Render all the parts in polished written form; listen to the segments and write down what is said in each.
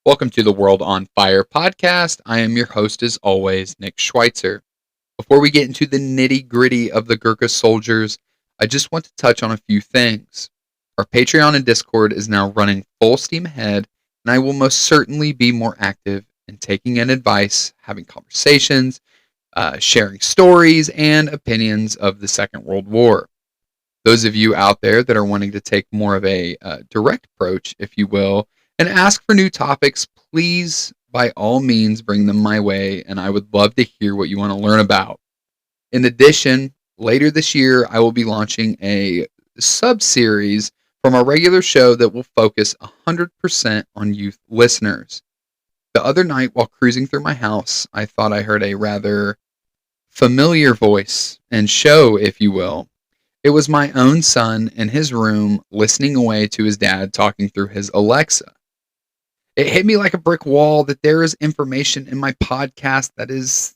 Welcome to the World on Fire podcast. I am your host, as always, Nick Schweitzer. Before we get into the nitty gritty of the Gurka Soldiers, I just want to touch on a few things. Our Patreon and Discord is now running full steam ahead, and I will most certainly be more active in taking in advice, having conversations, sharing stories and opinions of the Second World War. Those of you out there that are wanting to take more of a direct approach, if you will, and ask for new topics, please, by all means, bring them my way, and I would love to hear what you want to learn about. In addition, later this year, I will be launching a sub-series from our regular show that will focus 100% on youth listeners. The other night, while cruising through my house, I thought I heard a rather familiar voice and show, if you will. It was my own son in his room listening away to his dad talking through his Alexa. It hit me like a brick wall that there is information in my podcast that is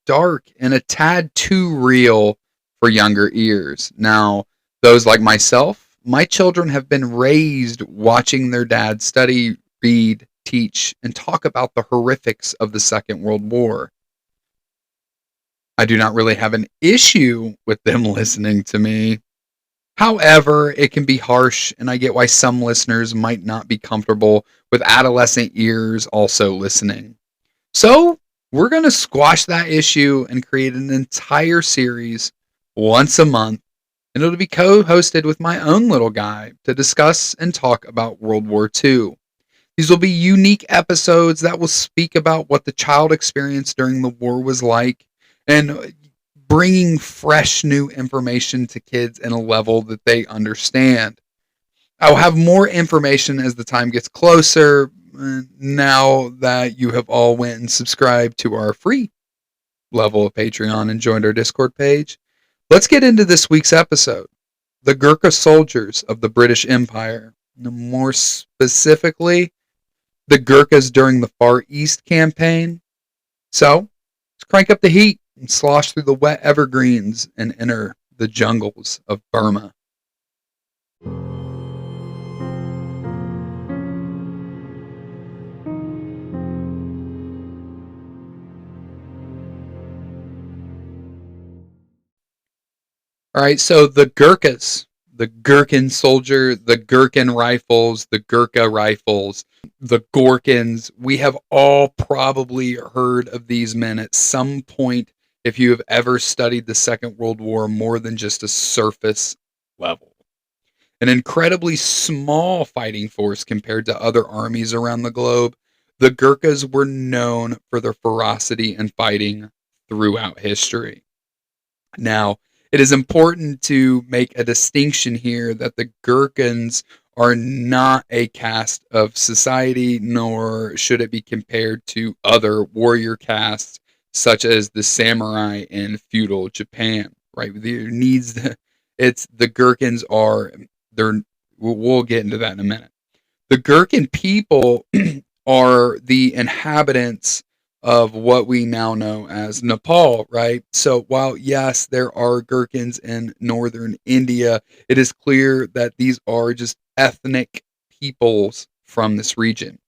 dark and a tad too real for younger ears. Now, those like myself, my children have been raised watching their dad study, read, teach, and talk about the horrifics of the Second World War. I do not really have an issue with them listening to me. However, it can be harsh, and I get why some listeners might not be comfortable with adolescent ears also listening. So, we're going to squash that issue and create an entire series once a month, and it'll be co-hosted with my own little guy to discuss and talk about World War II. These will be unique episodes that will speak about what the child experience during the war was like, and bringing fresh new information to kids in a level that they understand. I'll have more information as the time gets closer, now that you have all went and subscribed to our free level of Patreon and joined our Discord page. Let's get into this week's episode. The Gurka Soldiers of the British Empire. More specifically, the Gurkhas during the Far East campaign. So, let's crank up the heat and slosh through the wet evergreens and enter the jungles of Burma. All right, so the Gurkhas, the Gurkhan Soldier, the Gurkhan rifles, the Gurkha rifles, the Gorkans, we have all probably heard of these men at some point if you have ever studied the Second World War more than just a surface level. An incredibly small fighting force compared to other armies around the globe, the Gurkhas were known for their ferocity and fighting throughout history. Now, it is important to make a distinction here that the Gurkhans are not a caste of society, nor should it be compared to other warrior castes such as the samurai in feudal Japan. Right? There needs it's the Gurkhans are they're we'll get into that in a minute. The Gurkhan people are the inhabitants of what we now know as Nepal, right? So while, yes, there are Gurkhans in northern India, it is clear that these are just ethnic peoples from this region.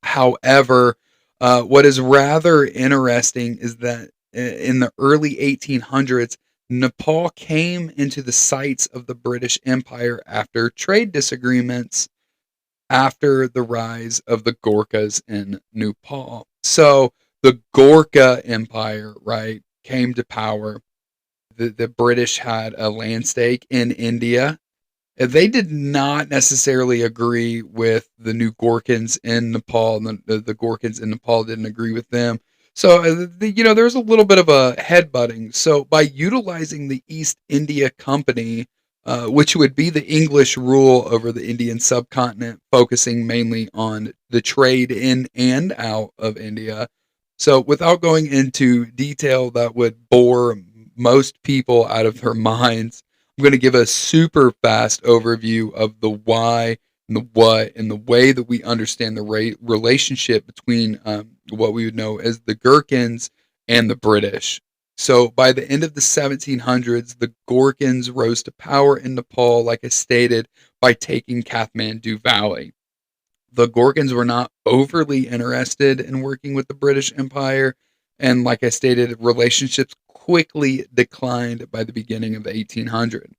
However, what is rather interesting is that in the early 1800s, Nepal came into the sights of the British Empire after trade disagreements after the rise of the Gorkhas in Nepal. So the Gurkha Empire, right, came to power. The British had a land stake in India. They did not necessarily agree with the new Gorkhans in Nepal, and the Gorkhans in Nepal didn't agree with them. So, there's a little bit of a headbutting. So, by utilizing the East India Company, which would be the English rule over the Indian subcontinent, focusing mainly on the trade in and out of India. So, without going into detail that would bore most people out of their minds, I'm going to give a super fast overview of the why and the what and the way that we understand the relationship between what we would know as the Gurkhans and the British. So by the end of the 1700s, the Gurkhans rose to power in Nepal, like I stated, by taking Kathmandu Valley. The Gurkhans were not overly interested in working with the British Empire, and like I stated, relationships quickly declined by the beginning of the 1800s.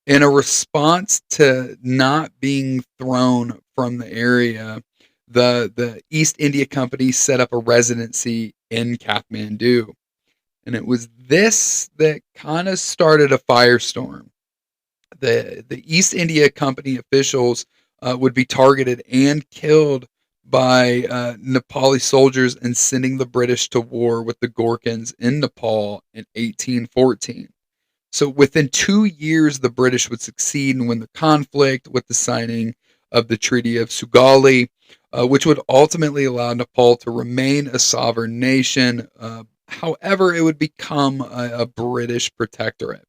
In a response to not being thrown from the area, the East India Company set up a residency in Kathmandu. And it was this that kind of started a firestorm. The East India Company officials would be targeted and killed by Nepali soldiers and sending the British to war with the Gurkhans in Nepal in 1814. So within 2 years, the British would succeed and win the conflict with the signing of the Treaty of Sugali, which would ultimately allow Nepal to remain a sovereign nation. However, it would become a British protectorate.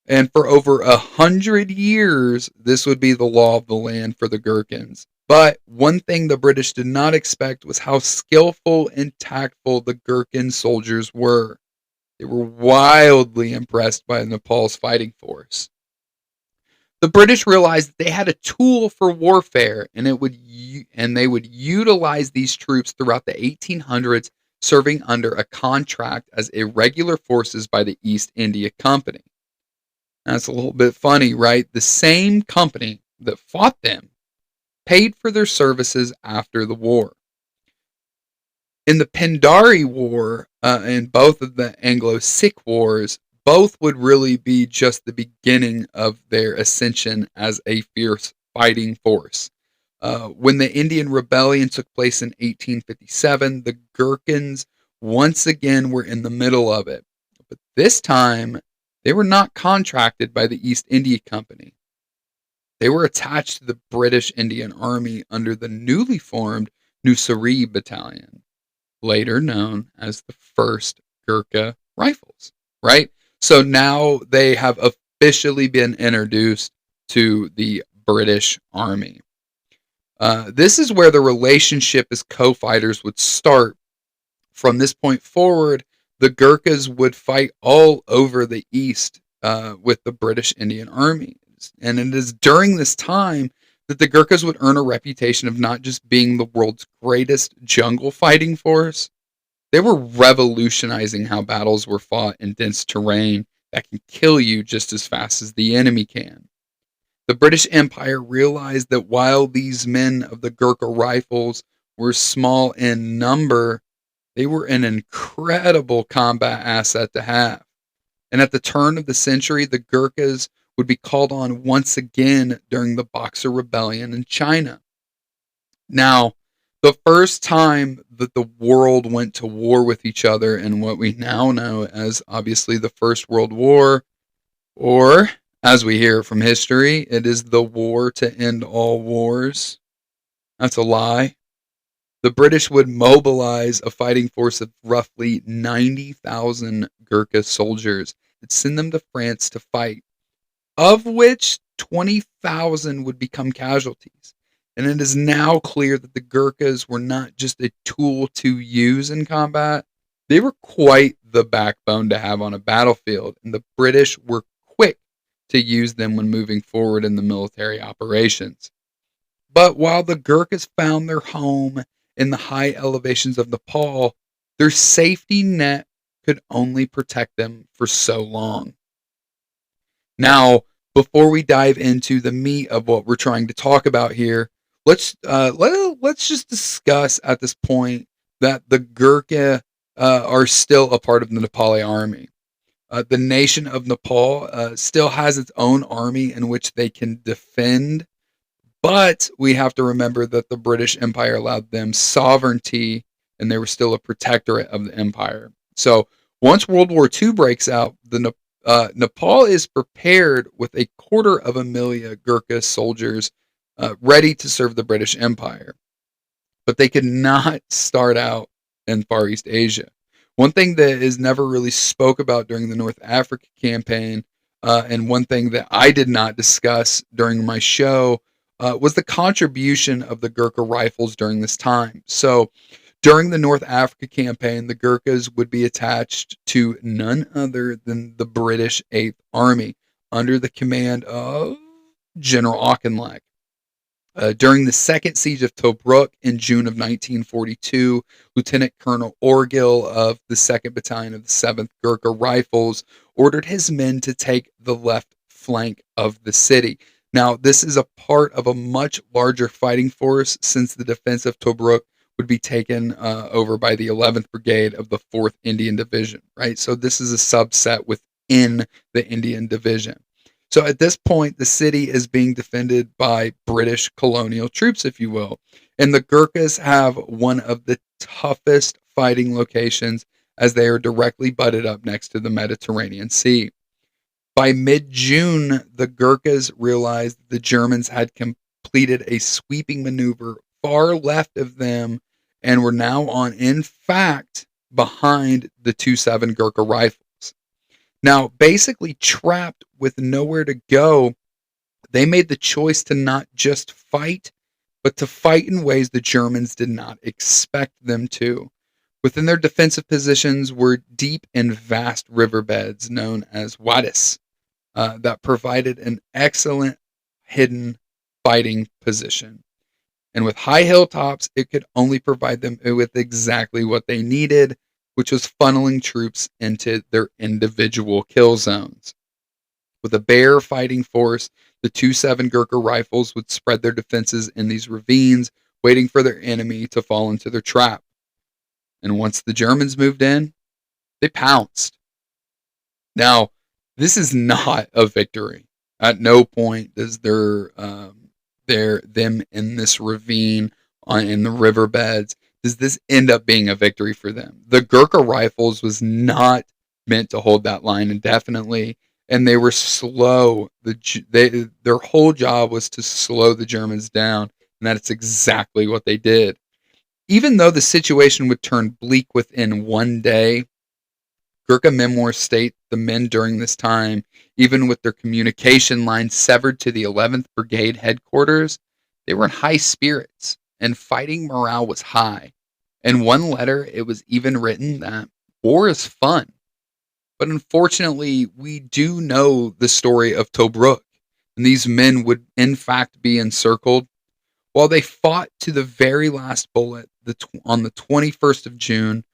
And for over 100 years, this would be the law of the land for the Gherkins. But one thing the British did not expect was how skillful and tactful the Gurkha soldiers were. They were wildly impressed by Nepal's fighting force. The British realized that they had a tool for warfare, and they would utilize these troops throughout the 1800s, serving under a contract as irregular forces by the East India Company. That's a little bit funny, right? The same company that fought them paid for their services after the war. In the Pendari War and both of the Anglo-Sikh Wars, both would really be just the beginning of their ascension as a fierce fighting force. When the Indian Rebellion took place in 1857, the Gherkins once again were in the middle of it. But this time, they were not contracted by the East India Company. They were attached to the British Indian Army under the newly formed Nusari Battalion, later known as the 1st Gurkha Rifles, right? So now they have officially been introduced to the British Army. This is where the relationship as co-fighters would start. From this point forward, the Gurkhas would fight all over the East with the British Indian Army. And it is during this time that the Gurkhas would earn a reputation of not just being the world's greatest jungle fighting force, they were revolutionizing how battles were fought in dense terrain that can kill you just as fast as the enemy can. The British Empire realized that while these men of the Gurkha Rifles were small in number, they were an incredible combat asset to have. And at the turn of the century, the Gurkhas would be called on once again during the Boxer Rebellion in China. Now, the first time that the world went to war with each other in what we now know as obviously the First World War, or as we hear from history, it is the war to end all wars. That's a lie. The British would mobilize a fighting force of roughly 90,000 Gurkha soldiers and send them to France to fight, of which 20,000 would become casualties. And it is now clear that the Gurkhas were not just a tool to use in combat, they were quite the backbone to have on a battlefield, and the British were quick to use them when moving forward in the military operations. But while the Gurkhas found their home in the high elevations of Nepal, their safety net could only protect them for so long. Now, before we dive into the meat of what we're trying to talk about here, let's just discuss at this point that the Gurkha are still a part of the Nepali army. The nation of Nepal still has its own army in which they can defend, but we have to remember that the British Empire allowed them sovereignty and they were still a protectorate of the empire. So once World War II breaks out, Nepal is prepared with 250,000 Gurkha soldiers ready to serve the British Empire. But they could not start out in Far East Asia. One thing that is never really spoke about during the North Africa campaign, and one thing that I did not discuss during my show, was the contribution of the Gurkha Rifles during this time. So during the North Africa campaign, the Gurkhas would be attached to none other than the British 8th Army under the command of General Auchinleck. During the second siege of Tobruk in June of 1942, Lieutenant Colonel Orgill of the 2nd Battalion of the 7th Gurkha Rifles ordered his men to take the left flank of the city. Now, this is a part of a much larger fighting force since the defense of Tobruk would be taken over by the 11th Brigade of the 4th Indian Division, right? So this is a subset within the Indian Division. So at this point, the city is being defended by British colonial troops, if you will. And the Gurkhas have one of the toughest fighting locations as they are directly butted up next to the Mediterranean Sea. By mid-June, the Gurkhas realized the Germans had completed a sweeping maneuver far left of them and were now on, in fact, behind the 2-7 Gurkha rifles. Now, basically trapped with nowhere to go, they made the choice to not just fight, but to fight in ways the Germans did not expect them to. Within their defensive positions were deep and vast riverbeds known as wadis that provided an excellent hidden fighting position. And with high hilltops, it could only provide them with exactly what they needed, which was funneling troops into their individual kill zones. With a bare fighting force, the 2-7 Gurkha rifles would spread their defenses in these ravines, waiting for their enemy to fall into their trap. And once the Germans moved in, they pounced. Now, this is not a victory. At no point does them in this ravine in the riverbeds does this end up being a victory for them. The Gurkha rifles was not meant to hold that line indefinitely, and they were slow. Their whole job was to slow the Germans down, and that's exactly what they did. Even though the situation would turn bleak within one day, Gurkha memoirs state the men during this time, even with their communication lines severed to the 11th Brigade headquarters, they were in high spirits and fighting morale was high. In one letter, it was even written that war is fun. But unfortunately, we do know the story of Tobruk, and these men would in fact be encircled. While they fought to the very last bullet on the 21st of June,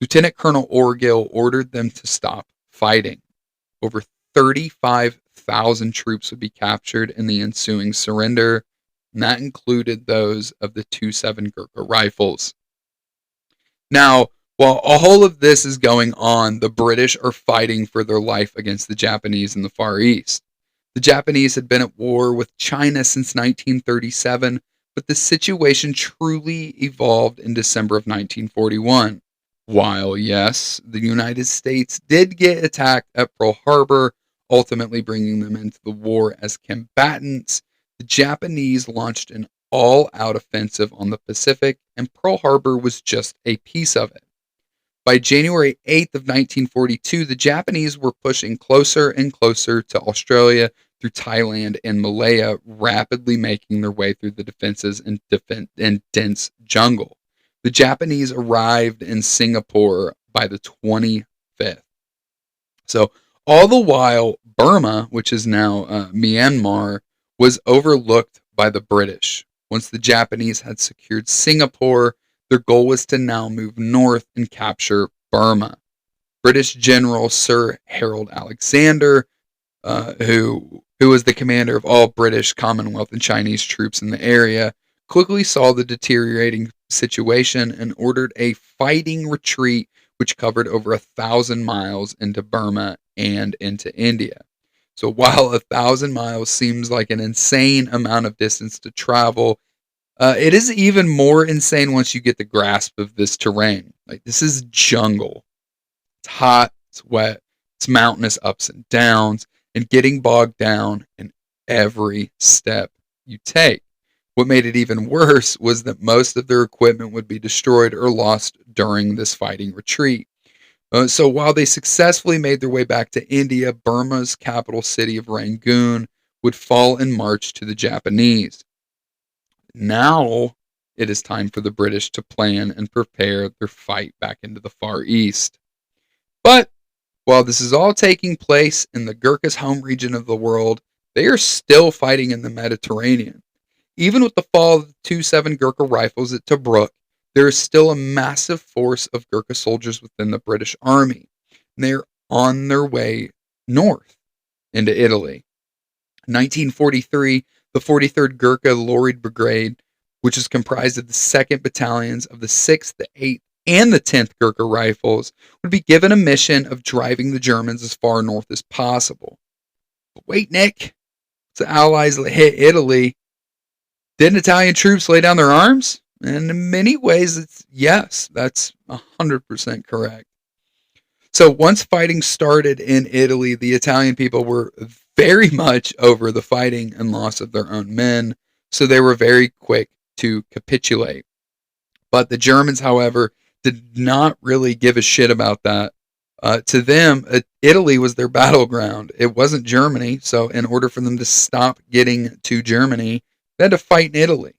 Lieutenant Colonel Orgill ordered them to stop fighting. Over 35,000 troops would be captured in the ensuing surrender, and that included those of the 2-7 Gurkha rifles. Now, while all of this is going on, the British are fighting for their life against the Japanese in the Far East. The Japanese had been at war with China since 1937, but the situation truly evolved in December of 1941. While, yes, the United States did get attacked at Pearl Harbor, ultimately bringing them into the war as combatants, the Japanese launched an all-out offensive on the Pacific, and Pearl Harbor was just a piece of it. By January 8th of 1942, the Japanese were pushing closer and closer to Australia through Thailand and Malaya, rapidly making their way through the defenses and dense jungle. The Japanese arrived in Singapore by the 25th. So all the while, Burma, which is now Myanmar, was overlooked by the British. Once the Japanese had secured Singapore, their goal was to now move north and capture Burma. British General Sir Harold Alexander, who was the commander of all British, Commonwealth, and Chinese troops in the area, quickly saw the deteriorating situation and ordered a fighting retreat which covered over 1,000 miles into Burma and into India. So while 1,000 miles seems like an insane amount of distance to travel, it is even more insane once you get the grasp of this terrain. Like, this is jungle. It's hot, it's wet, it's mountainous ups and downs, and getting bogged down in every step you take. What made it even worse was that most of their equipment would be destroyed or lost during this fighting retreat. So while they successfully made their way back to India, Burma's capital city of Rangoon would fall in March to the Japanese. Now it is time for the British to plan and prepare their fight back into the Far East. But while this is all taking place in the Gurkhas' home region of the world, they are still fighting in the Mediterranean. Even with the fall of the 2-7 Gurkha rifles at Tobruk, there is still a massive force of Gurkha soldiers within the British Army. And they're on their way north into Italy. In 1943, the 43rd Gurkha Lorried Brigade, which is comprised of the 2nd Battalions of the 6th, the 8th, and the 10th Gurkha Rifles, would be given a mission of driving the Germans as far north as possible. But wait, Nick, the Allies hit Italy. Didn't Italian troops lay down their arms? And in many ways, yes, that's 100% correct. So once fighting started in Italy, the Italian people were very much over the fighting and loss of their own men, so they were very quick to capitulate. But the Germans, however, did not really give a shit about that. To them, Italy was their battleground. It wasn't Germany, so in order for them to stop getting to Germany, they had to fight in Italy.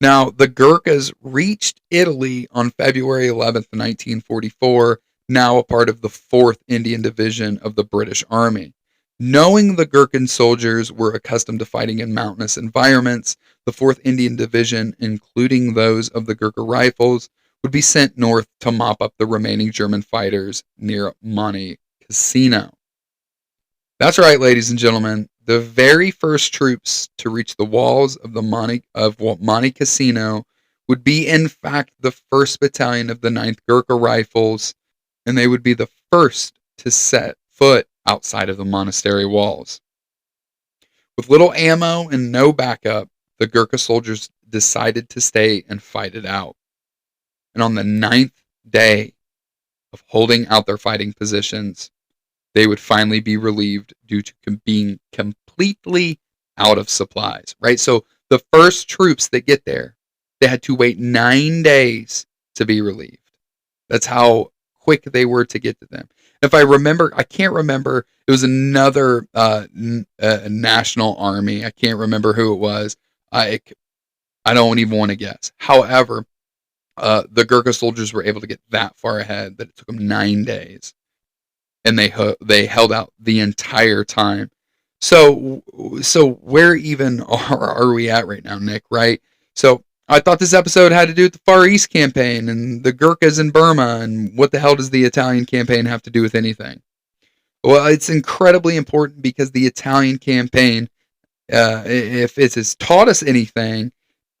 Now, the Gurkhas reached Italy on February 11th, 1944, now a part of the 4th Indian Division of the British Army. Knowing the Gurkha soldiers were accustomed to fighting in mountainous environments, the 4th Indian Division, including those of the Gurkha Rifles, would be sent north to mop up the remaining German fighters near Monte Cassino. That's right, ladies and gentlemen. The very first troops to reach the walls of the Monte Cassino would be, in fact, the 1st Battalion of the 9th Gurkha Rifles, and they would be the first to set foot outside of the monastery walls. With little ammo and no backup, the Gurkha soldiers decided to stay and fight it out. And on the 9th day of holding out their fighting positions, they would finally be relieved due to being completely out of supplies, right? So the first troops that get there, they had to wait 9 days to be relieved. That's how quick they were to get to them. If I remember, I can't remember, it was another national army. I can't remember who it was. I don't even want to guess. However, the Gurkha soldiers were able to get that far ahead that it took them 9 days. And they held out the entire time. So where even are we at right now, Nick, right? So I thought this episode had to do with the Far East campaign and the Gurkhas in Burma, and what the hell does the Italian campaign have to do with anything? Well, it's incredibly important because the Italian campaign, if it has taught us anything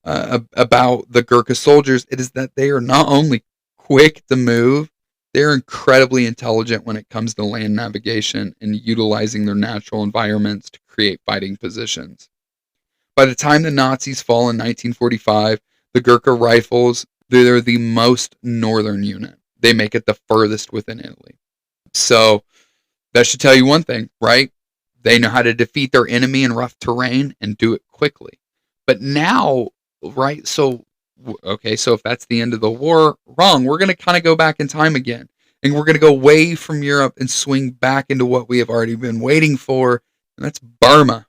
about the Gurkha soldiers, it is that they are not only quick to move, they're incredibly intelligent when it comes to land navigation and utilizing their natural environments to create fighting positions. By the time the Nazis fall in 1945, the Gurkha Rifles, they're the most northern unit. They make it the furthest within Italy. So that should tell you one thing, right? They know how to defeat their enemy in rough terrain and do it quickly. But now, right, so if that's the end of the war, wrong. We're going to kind of go back in time again. And we're going to go away from Europe and swing back into what we have already been waiting for, and that's Burma.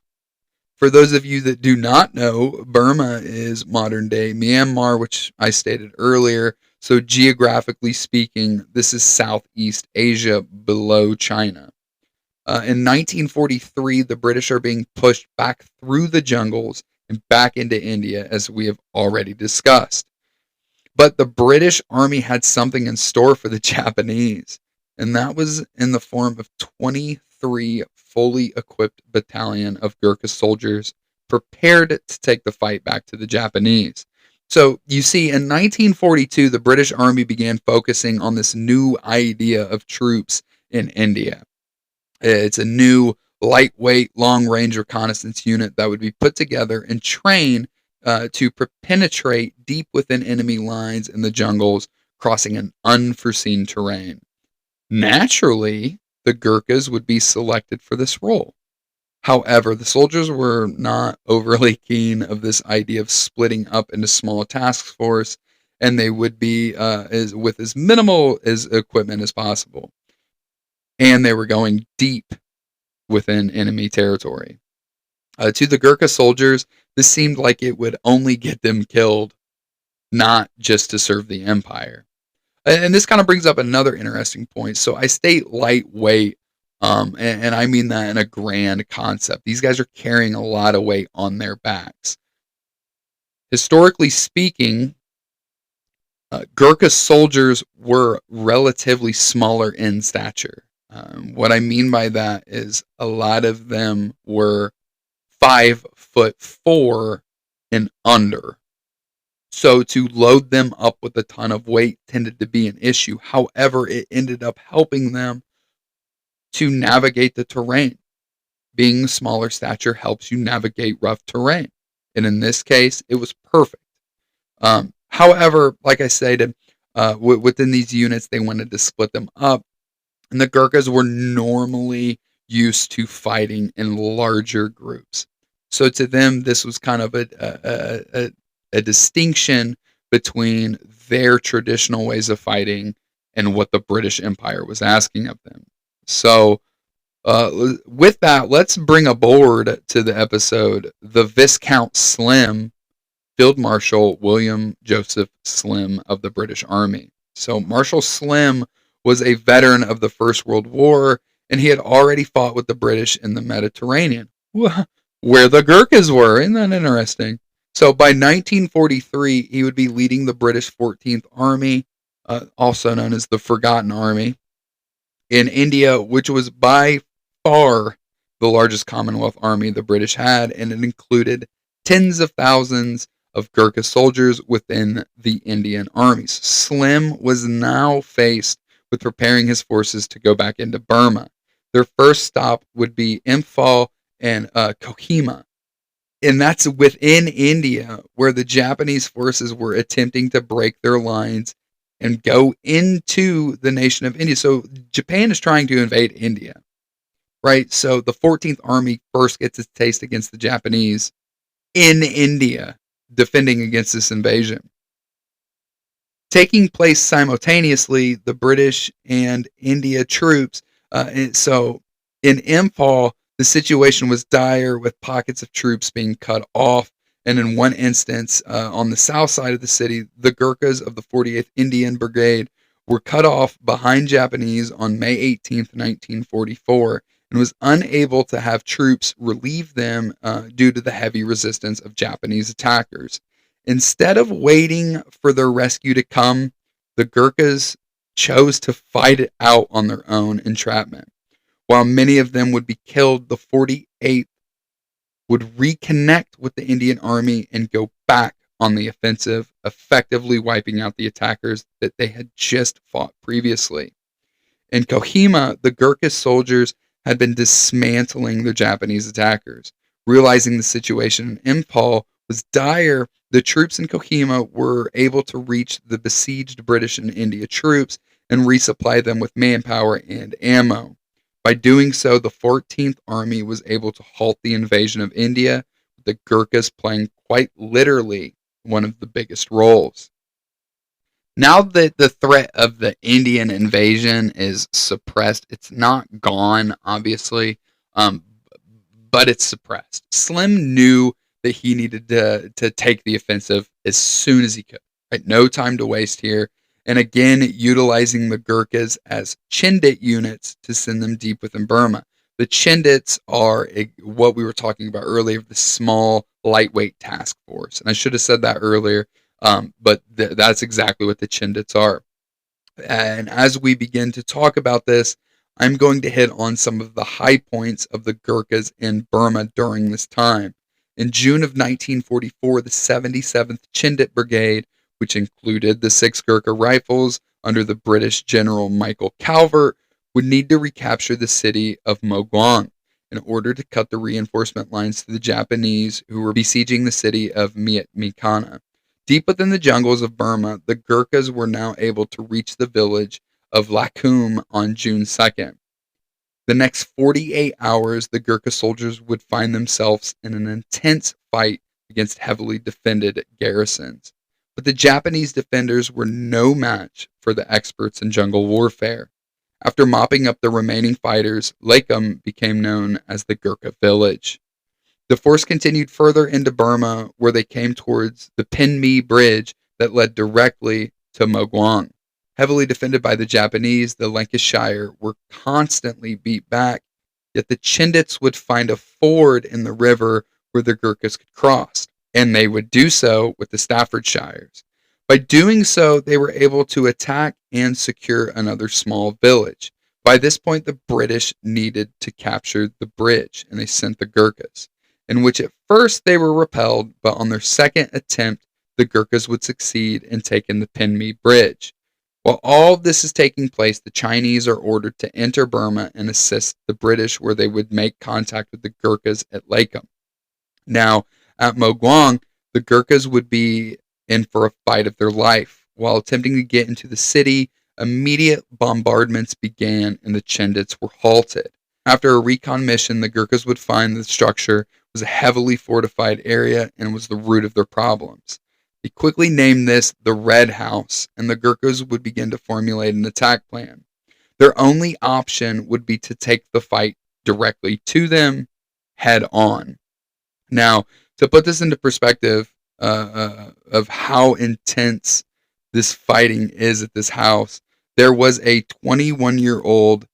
For those of you that do not know, Burma is modern-day Myanmar, which I stated earlier. So geographically speaking, this is Southeast Asia below China. In 1943, the British are being pushed back through the jungles and back into India, as we have already discussed. But the British Army had something in store for the Japanese, and that was in the form of 23 fully equipped battalion of Gurkha soldiers prepared to take the fight back to the Japanese. So you see, in 1942, the British Army began focusing on this new idea of troops in India. It's a new lightweight, long-range reconnaissance unit that would be put together and trained to penetrate deep within enemy lines in the jungles, crossing an unforeseen terrain. Naturally, the Gurkhas would be selected for this role. However, the soldiers were not overly keen of this idea of splitting up into small task force, and they would be with as minimal as equipment as possible. And they were going deep within enemy territory. To the Gurkha soldiers, this seemed like it would only get them killed, not just to serve the empire. And this kind of brings up another interesting point. So I state lightweight. And I mean that in a grand concept. These guys are carrying a lot of weight on their backs. Historically speaking, Gurkha soldiers were relatively smaller in stature. What I mean by that is a lot of them were 5'4" and under. So to load them up with a ton of weight tended to be an issue. However, it ended up helping them to navigate the terrain. Being smaller stature helps you navigate rough terrain. And in this case, it was perfect. However, like I said, within these units, they wanted to split them up. And the Gurkhas were normally used to fighting in larger groups. So to them, this was kind of a distinction between their traditional ways of fighting and what the British Empire was asking of them. So with that, let's bring aboard to the episode the Viscount Slim, Field Marshal William Joseph Slim of the British Army. So Marshal Slim was a veteran of the First World War, and he had already fought with the British in the Mediterranean, where the Gurkhas were. Isn't that interesting? So by 1943, he would be leading the British 14th Army, also known as the Forgotten Army, in India, which was by far the largest Commonwealth army the British had, and it included tens of thousands of Gurkha soldiers within the Indian armies. Slim was now faced with preparing his forces to go back into Burma. Their first stop would be Imphal and Kohima. And that's within India, where the Japanese forces were attempting to break their lines and go into the nation of India. So Japan is trying to invade India, right? So the 14th Army first gets its taste against the Japanese in India, defending against this invasion. Taking place simultaneously, the British and India troops. So in Imphal, the situation was dire, with pockets of troops being cut off. And in one instance, on the south side of the city, the Gurkhas of the 48th Indian Brigade were cut off behind Japanese on May 18th, 1944, and was unable to have troops relieve them due to the heavy resistance of Japanese attackers. Instead of waiting for their rescue to come, the Gurkhas chose to fight it out on their own entrapment. While many of them would be killed, the 48th would reconnect with the Indian Army and go back on the offensive, effectively wiping out the attackers that they had just fought previously. In Kohima, the Gurkha soldiers had been dismantling the Japanese attackers. Realizing the situation in Imphal was dire, the troops in Kohima were able to reach the besieged British and India troops and resupply them with manpower and ammo. By doing so, the 14th Army was able to halt the invasion of India, with the Gurkhas playing quite literally one of the biggest roles. Now that the threat of the Indian invasion is suppressed, it's not gone, obviously, but it's suppressed. Slim knew that he needed to take the offensive as soon as he could. Right? No time to waste here. And again, utilizing the Gurkhas as Chindit units to send them deep within Burma. The Chindits are what we were talking about earlier, the small, lightweight task force. And I should have said that earlier, but that's exactly what the Chindits are. And as we begin to talk about this, I'm going to hit on some of the high points of the Gurkhas in Burma during this time. In June of 1944, the 77th Chindit Brigade, which included the 6th Gurkha Rifles under the British General Michael Calvert, would need to recapture the city of Mogwang in order to cut the reinforcement lines to the Japanese who were besieging the city of Miatmikana. Deep within the jungles of Burma, the Gurkhas were now able to reach the village of Lakum on June 2nd. The next 48 hours, the Gurkha soldiers would find themselves in an intense fight against heavily defended garrisons. But the Japanese defenders were no match for the experts in jungle warfare. After mopping up the remaining fighters, Lakum became known as the Gurkha village. The force continued further into Burma, where they came towards the Pinmi Bridge that led directly to Mogwang. Heavily defended by the Japanese, the Lancashire were constantly beat back, yet the Chindits would find a ford in the river where the Gurkhas could cross, and they would do so with the Staffordshires. By doing so, they were able to attack and secure another small village. By this point, the British needed to capture the bridge, and they sent the Gurkhas, in which at first they were repelled, but on their second attempt, the Gurkhas would succeed in taking the Pinmi Bridge. While all of this is taking place, the Chinese are ordered to enter Burma and assist the British, where they would make contact with the Gurkhas at Lakum. Now, at Mogwang, the Gurkhas would be in for a fight of their life. While attempting to get into the city, immediate bombardments began and the Chindits were halted. After a recon mission, the Gurkhas would find the structure was a heavily fortified area and was the root of their problems. They quickly named this the Red House, and the Gurkhas would begin to formulate an attack plan. Their only option would be to take the fight directly to them, head on. Now, to put this into perspective of how intense this fighting is at this house, there was a 21-year-old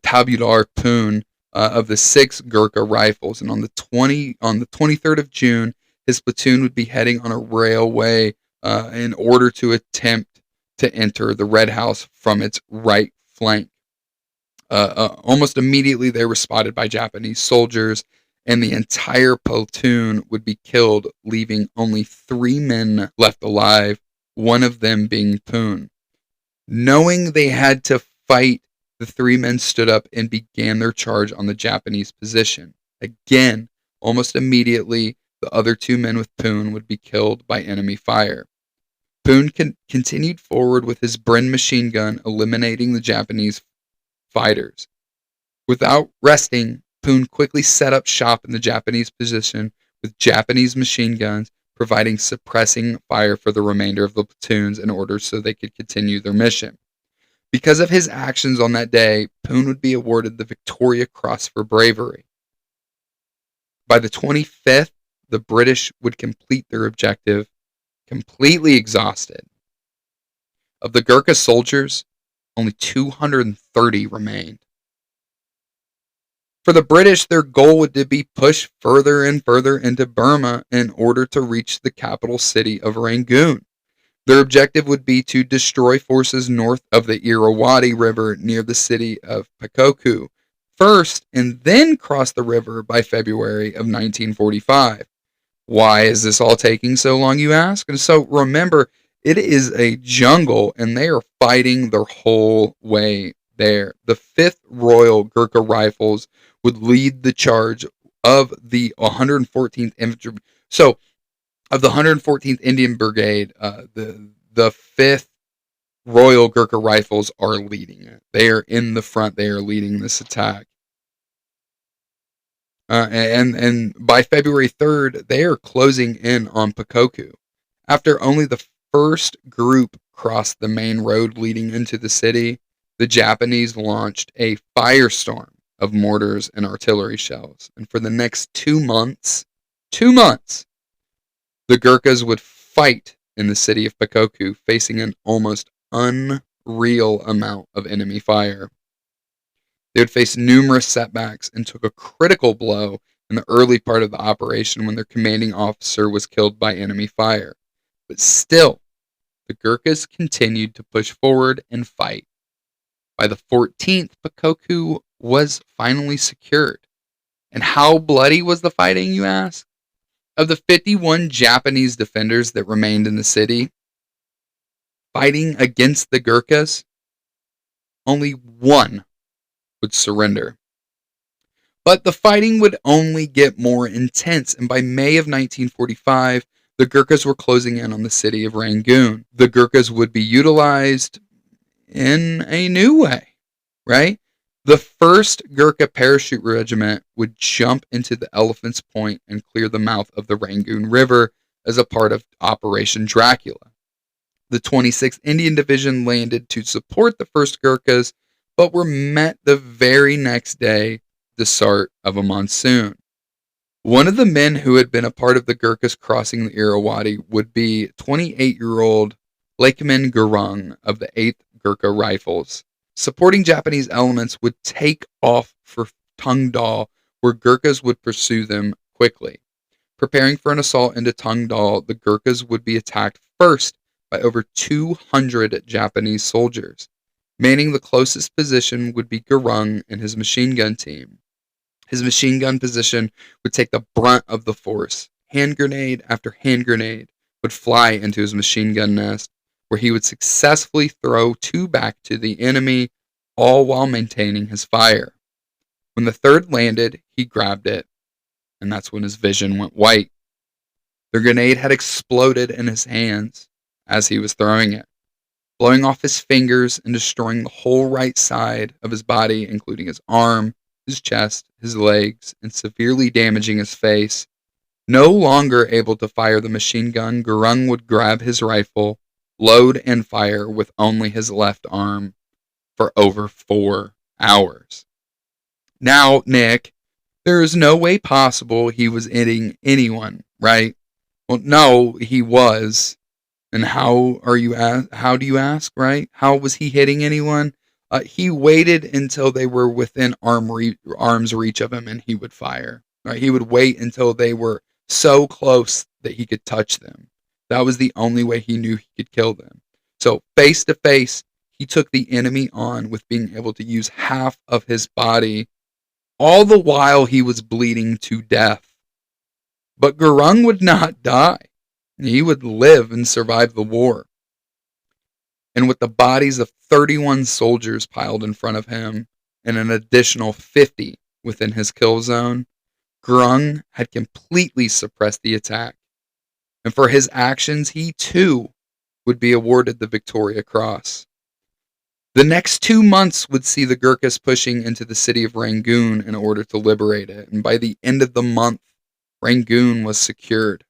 tabular Poon of the 6th Gurkha Rifles, and on the 23rd of June, his platoon would be heading on a railway in order to attempt to enter the Red House from its right flank. Almost immediately, they were spotted by Japanese soldiers, and the entire platoon would be killed, leaving only 3 men left alive, one of them being Poon. Knowing they had to fight, the 3 men stood up and began their charge on the Japanese position. Again, almost immediately, the other 2 men with Poon would be killed by enemy fire. Poon continued forward with his Bren machine gun, eliminating the Japanese fighters. Without resting, Poon quickly set up shop in the Japanese position with Japanese machine guns, providing suppressing fire for the remainder of the platoons in order so they could continue their mission. Because of his actions on that day, Poon would be awarded the Victoria Cross for bravery. By the 25th, the British would complete their objective, completely exhausted. Of the Gurkha soldiers, only 230 remained. For the British, their goal would be pushed further and further into Burma in order to reach the capital city of Rangoon. Their objective would be to destroy forces north of the Irrawaddy River near the city of Pakoku first, and then cross the river by February of 1945. Why is this all taking so long, you ask? And so remember, it is a jungle, and they are fighting their whole way there. The 5th Royal Gurkha Rifles would lead the charge of the 114th Infantry. So, of the 114th Indian Brigade, the 5th Royal Gurkha Rifles are leading it. They are in the front. They are leading this attack. And by February 3rd, they are closing in on Pakoku. After only the first group crossed the main road leading into the city, the Japanese launched a firestorm of mortars and artillery shells. And for the next 2 months, the Gurkhas would fight in the city of Pakoku, facing an almost unreal amount of enemy fire. They would face numerous setbacks and took a critical blow in the early part of the operation when their commanding officer was killed by enemy fire. But still, the Gurkhas continued to push forward and fight. By the 14th, Pakoku was finally secured. And how bloody was the fighting, you ask? Of the 51 Japanese defenders that remained in the city, fighting against the Gurkhas, only 1 would surrender. But the fighting would only get more intense, and by May of 1945, the Gurkhas were closing in on the city of Rangoon. The Gurkhas would be utilized in a new way, right? The 1st Gurkha Parachute Regiment would jump into the Elephant's Point and clear the mouth of the Rangoon River as a part of Operation Dracula. The 26th Indian Division landed to support the 1st Gurkhas, but were met the very next day, the start of a monsoon. One of the men who had been a part of the Gurkhas crossing the Irrawaddy would be 28-year-old Lakeman Gurung of the 8th Gurkha rifles. Supporting Japanese elements would take off for Tungdal, where Gurkhas would pursue them quickly. Preparing for an assault into Tungdal, the Gurkhas would be attacked first by over 200 Japanese soldiers. Manning the closest position would be Gurung and his machine gun team. His machine gun position would take the brunt of the force. Hand grenade after hand grenade would fly into his machine gun nest, where he would successfully throw two back to the enemy, all while maintaining his fire. When the third landed, he grabbed it, and that's when his vision went white. The grenade had exploded in his hands as he was throwing it, blowing off his fingers and destroying the whole right side of his body, including his arm, his chest, his legs, and severely damaging his face. No longer able to fire the machine gun, Gurung would grab his rifle, load, and fire with only his left arm for over 4 hours. Now, Nick, there is no way possible he was hitting anyone, right? Well, no, he was. And how do you ask, right? How was he hitting anyone? He waited until they were within arm's reach of him, and he would fire. Right? He would wait until they were so close that he could touch them. That was the only way he knew he could kill them. So face to face, he took the enemy on with being able to use half of his body, all the while he was bleeding to death. But Gurung would not die. He would live and survive the war. And with the bodies of 31 soldiers piled in front of him and an additional 50 within his kill zone, Gurung had completely suppressed the attack. And for his actions, he too would be awarded the Victoria Cross. The next 2 months would see the Gurkhas pushing into the city of Rangoon in order to liberate it. And by the end of the month, Rangoon was secured.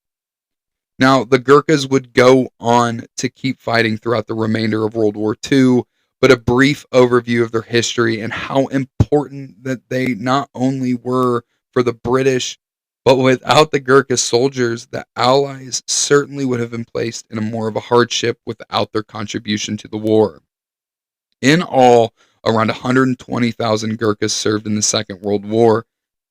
Now, the Gurkhas would go on to keep fighting throughout the remainder of World War II, but a brief overview of their history and how important that they not only were for the British, but without the Gurkha soldiers, the Allies certainly would have been placed in a more of a hardship without their contribution to the war. In all, around 120,000 Gurkhas served in the Second World War.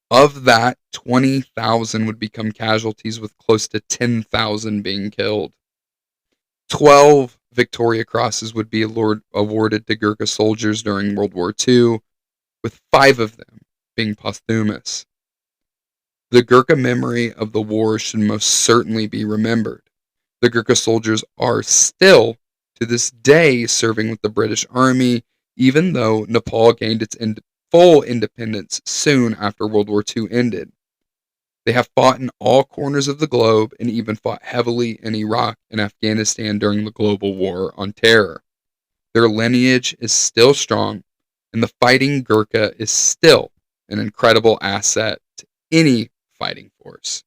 Of that, 20,000 would become casualties, with close to 10,000 being killed. 12 Victoria Crosses would be awarded to Gurkha soldiers during World War II, with 5 of them being posthumous. The Gurkha memory of the war should most certainly be remembered. The Gurkha soldiers are still, to this day, serving with the British Army, even though Nepal gained its full independence soon after World War II ended. They have fought in all corners of the globe and even fought heavily in Iraq and Afghanistan during the global war on terror. Their lineage is still strong, and the Fighting Gurkha is still an incredible asset to any fighting force.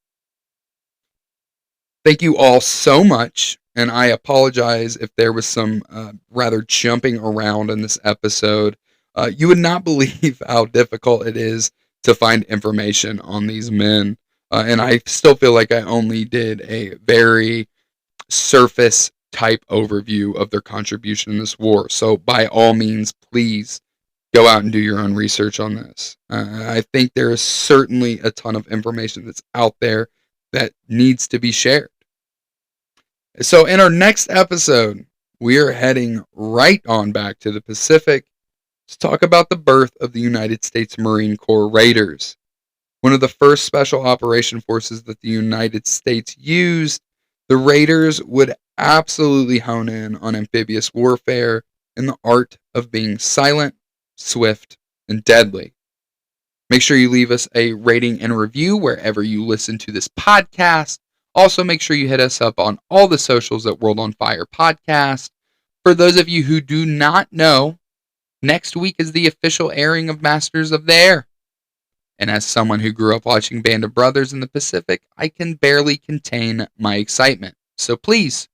Thank you all so much, and I apologize if there was some rather jumping around in this episode. You would not believe how difficult it is to find information on these men. And I still feel like I only did a very surface type overview of their contribution in this war. So by all means, please go out and do your own research on this. I think there is certainly a ton of information that's out there that needs to be shared. So in our next episode, we are heading right on back to the Pacific to talk about the birth of the United States Marine Corps Raiders. One of the first special operation forces that the United States used, the Raiders would absolutely hone in on amphibious warfare and the art of being silent, swift, and deadly. Make sure you leave us a rating and review wherever you listen to this podcast. Also, make sure you hit us up on all the socials at World on Fire Podcast. For those of you who do not know, next week is the official airing of Masters of the Air. And as someone who grew up watching Band of Brothers in the Pacific, I can barely contain my excitement. So please,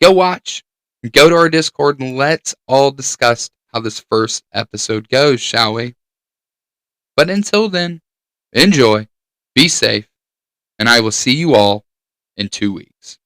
go watch, go to our Discord, and let's all discuss how this first episode goes, shall we? But until then, enjoy, be safe, and I will see you all in 2 weeks.